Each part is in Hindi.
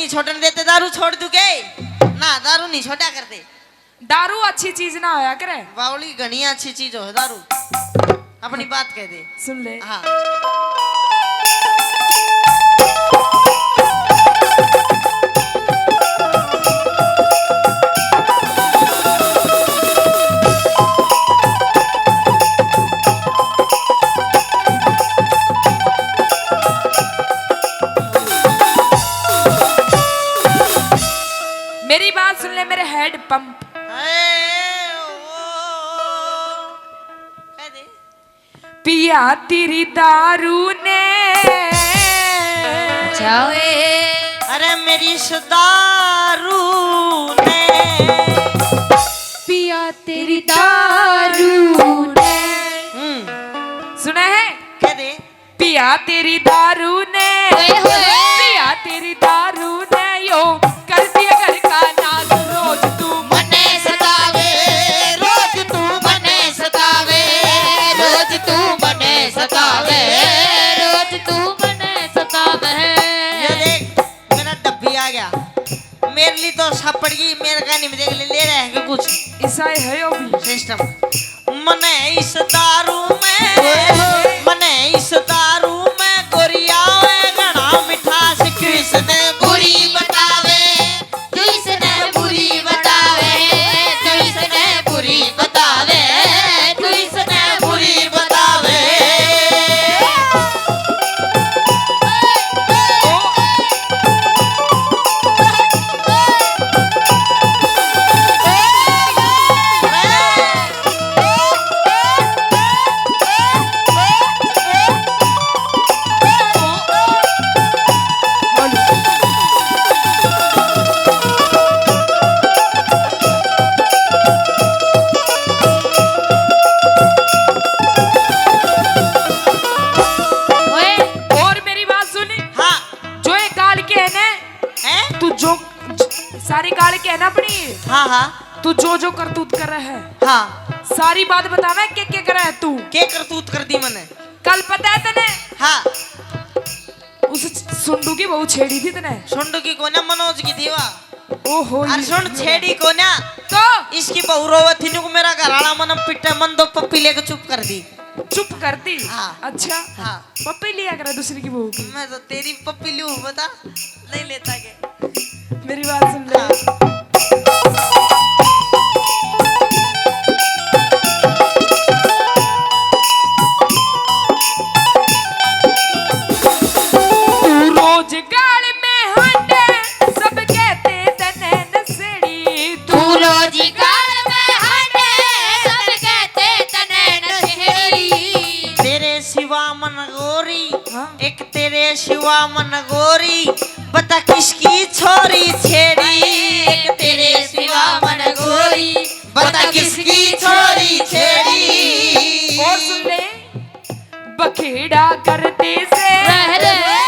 नहीं छोड़ने देते, दारू छोड़ दू के ना, दारू नहीं छोड़ा करते। दारू अच्छी चीज ना होया करे। बावली घनी अच्छी चीज हो दारू, अपनी बात कह दे। सुन ले। हाँ मेरी बात सुन ले मेरे हेड पंप। पिया तेरी दारू ने जाओए, अरे मेरी दारू ने, पिया तेरी दारू ने। सुना है? कह दे। पिया तेरी दारू ने, पिया तेरी दारू ने यो कर दिया घर का नाश। रोज तू मने सतावे, रोज तू मने सतावे, रोज तू मने सतावे, रोज तू मने सतावे। ये देख मेरा डब्बी आ गया, मेरे लिए तो छापड़ गई, मेरे का नहीं देख ले रहे हैं कुछ ईसाई है यो भी सिस्टम। मने इस दारू में, मने इस दारू में गोरिया घना मिठास, कृष्ण बुरी बतावे, कृष्ण बुरी बतावे, कृष्ण बुरी बतावे, कृष्ण बुरी बतावे। और मेरी बात सुनी। हाँ जो ये काल के है ना, हैं? तू जो सारी काल के है ना अपनी, हाँ हाँ तू जो जो करतूत कर रहा है हाँ। सारी बात बतावे के कर रहा है तू। के करतूत कर दी मैंने? कल पता है तने हाँ उस सुंडू की बहू छेड़ी थी तने। सुंडू की कोना, मनोज की दीवा। ओहो अरे सुन छेड़ी कोना, तो इसकी बहू रोवत थी को मेरा घर वाला मन पिट्टा मन दो पप्पी लेके चुप कर दी। चुप करती। हाँ। अच्छा हाँ। पप्पी लिया करा दूसरी की बहू की। मैं तो तेरी पप्पी लूं बता, नहीं लेता के। मेरी बात सुन ले। तू रोज गाल में हंडे, सब कहते तने नसेड़ी। तू रोज गाल में हंडे, सब कहते तने नशेड़ी। तेरे सिवा मन गोरी, हाँ? एक तेरे सिवा मन गोरी, बता किसकी छोरी छेड़ी। एक तेरे सिवा मन गोरी, बता किसकी छोरी छेड़ी। और सुन ले। बखेड़ा करते से,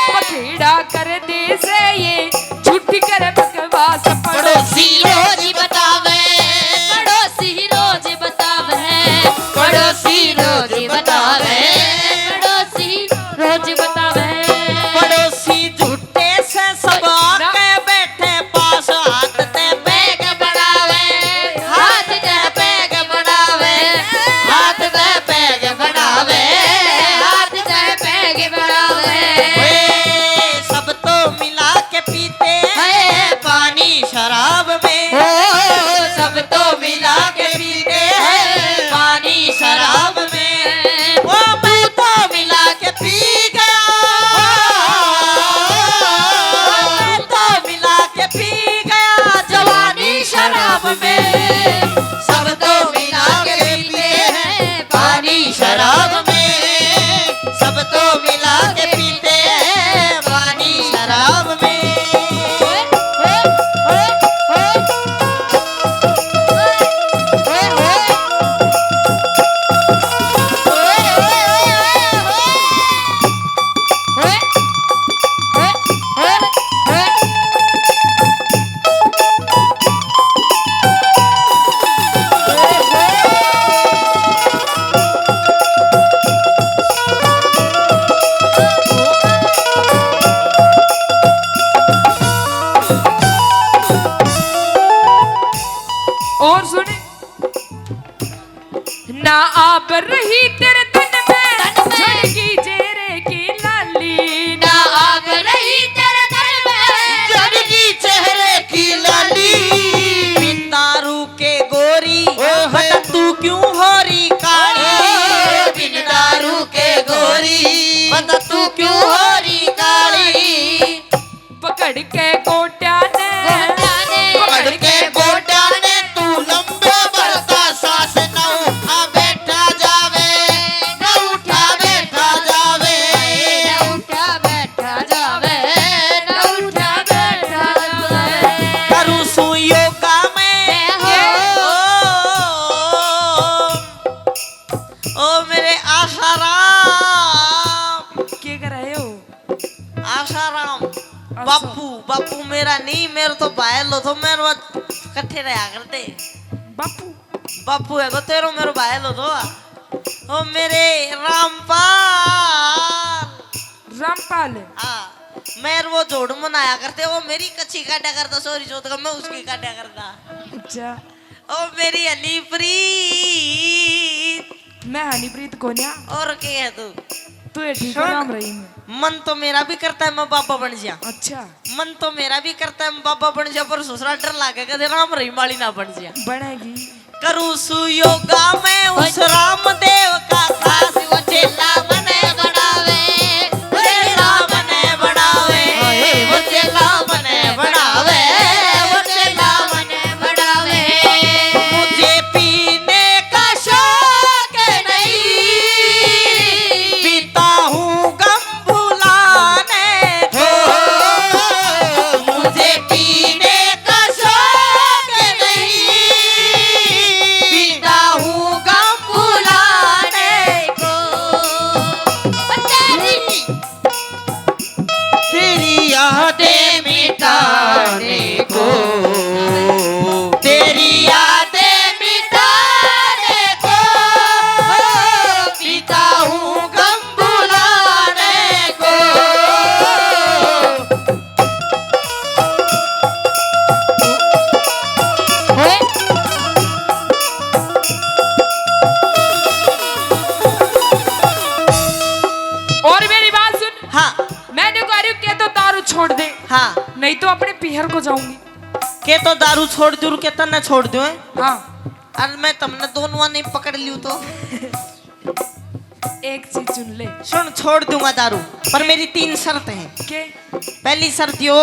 बखेड़ा करते से ये झूठी कर बकवास। पड़ोसी रोज बतावे, पड़ोसी रोज बतावे, पड़ोसी रोज बतावे, पड़ोसी रोज बतावे। पड़ोसी झूठे से सब आके बैठे पास, हाथ ते बैग बढ़ावे, हाथ दे बैग बढ़ावे, हाथ दे बैग बढ़ावे, हाथ दे बैग बढ़ावे। वे सब तो मिला के पीते हैं पानी शराब में। ओ सब तो मिला के पीते हैं पानी शराब में। वो मैं तो मिला के पी गया, मैं तो मिला के पी गया जवानी शराब में। सब तो मिला के पीते हैं पानी शराब में, सब तो मिला के पीते हैं पानी शराब में। रही तेरे तन में झड़की चेहरे की लाली ना आग रही तेरे दिल में जड़गी चेहरे की लाली बिन दारू के गोरी बता तू क्यों होरी काली बिन दारू के गोरी बता तू क्यों होरी काली पकड़ के गोट्या ने पकड़ के गोटा ने तू लंबे बढ़ता सांस न उठा बैठा जावे न उठा बैठा जावे न उठा बैठा जावे न उठा बैठा जावे करूँ सु योगा में ओ मेरे आशाराम क्या कर रहे हो आशाराम बापू बापू मेरा नहीं मेरे तो भाई लो तो मेरे इकट्ठे रहा करते बापू बापू है को तेरो मेरो भाई लो तो ओ मेरे रामपाल रामपाल हाँ मैं वो जोड़ मनाया करते वो मेरी कच्ची काटा करता सॉरी जोत का मैं उसकी काटा करता अच्छा ओ मेरी हनीप्रीत मैं हनीप्रीत कोन्या और क्या है तू तू ये ठीक सुन। नाम रही मैं मन तो मेरा भी करता है मैं बाबा बन जा अच्छा मन तो मेरा भी करता है मैं बाबा बन जा पर दूसरा डर लागे कदे राम रही माली ना बन जा बनेगी करूँ सु योगा में उस रामदेव का खास वो चेला मने बनावे चेला मने बनावे वो चेला मने बनावे वो चेला मने बढ़ावे मुझे पीने का शौक नहीं पीता हूँ गम भुलाने को मुझे पीने का शौक नहीं पीता हूँ गम भुलाने को तेरी यादें मिटाने को तेरी यादें मिटाने को पीता हूँ गम भुलाने को और मेरी बात सुन हाँ मैंने कह रही हूँ कि तो दारू छोड़ दे हाँ नहीं तो अपने पीहर को जाऊंगी के तो दारू छोड़ दूर के तन्ने छोड़ दूं हाँ और मैं तुमने दोनों नहीं पकड़ लियो तो एक चीज चुन ले सुन छोड़ दूंगा दारू पर मेरी 3 शर्त हैं के पहली शर्त यो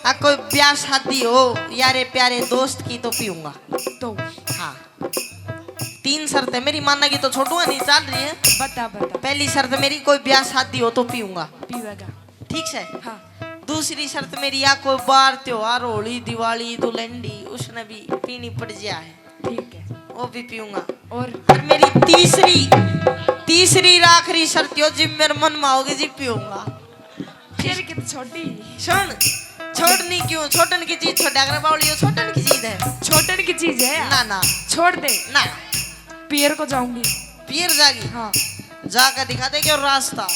आ कोई ब्याह शादी हो यारे प्यारे दोस्त की तो पीऊंगा तो हाँ 3 शर्तें मेरी मानना की तो छोड़ूंगा नहीं चल रही है बता बता पहली शर्त मेरी कोई ब्याह शादी हो तो पीऊंगा पीवेगा ठीक से हाँ दूसरी शर्त मेरी या कोई बार त्योहार होली दिवाली दुलंडी उसने भी पीनी पड़ जाए ठीक है वो भी पीऊंगा और और मेरी तीसरी आखिरी शर्त हो जिब मेरे मन में आओगे जी पीऊंगा फिर कित छोटी सुन छोड़नी क्यों छोटन की चीज छोटा कर बावली छोटन की चीज है छोटन की चीज है ना ना छोड़ दे ना पीहर को जाऊंगी पीर जागी हाँ जाकर दिखा दे क्यों रास्ता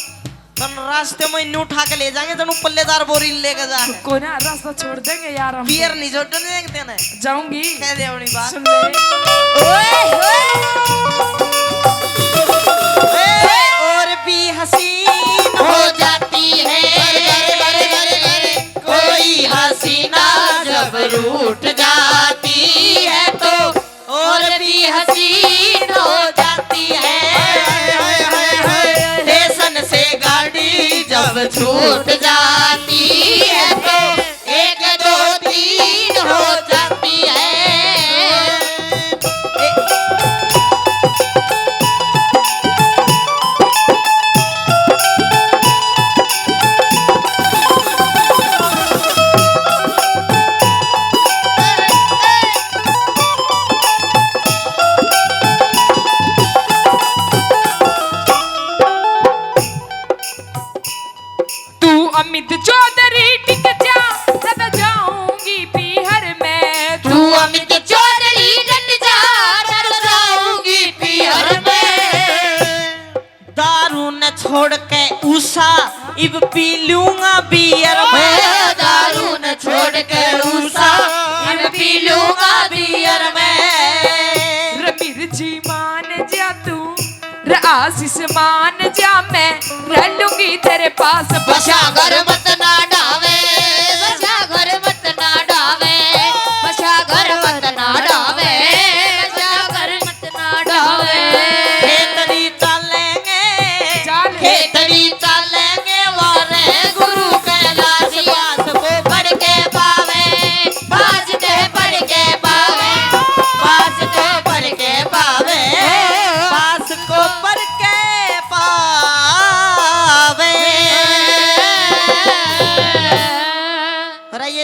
तन रास्ते में इन्हें उठा के ले जाएंगे तनु पल्लेदार बोरी लेके जा को ना रास्ता छोड़ देंगे यार हम पीर नहीं छोड़ने देंगे ना जाऊंगी कह दे अपनी बात सुन ले और भी हसीन हो जाती है कोई हसीना जब रूठ जाती है तो और भी हसीन हो जाती है स्टेशन से गाड़ी जब छूट जाती है तो 1 2 3 हो जाती है अमित चौधरी टिक जा तब जाऊंगी पीहर में तू अमित चौधरी डट जा डर जाऊंगी पीहर में दारू न छोड़ के उषा इब पी लूंगा बियर में दारू न छोड़ के उषा इब पी लूंगा बियर में रमीर जी मान जा तू आशीष मान जा मैं रह लूंगी तेरे पास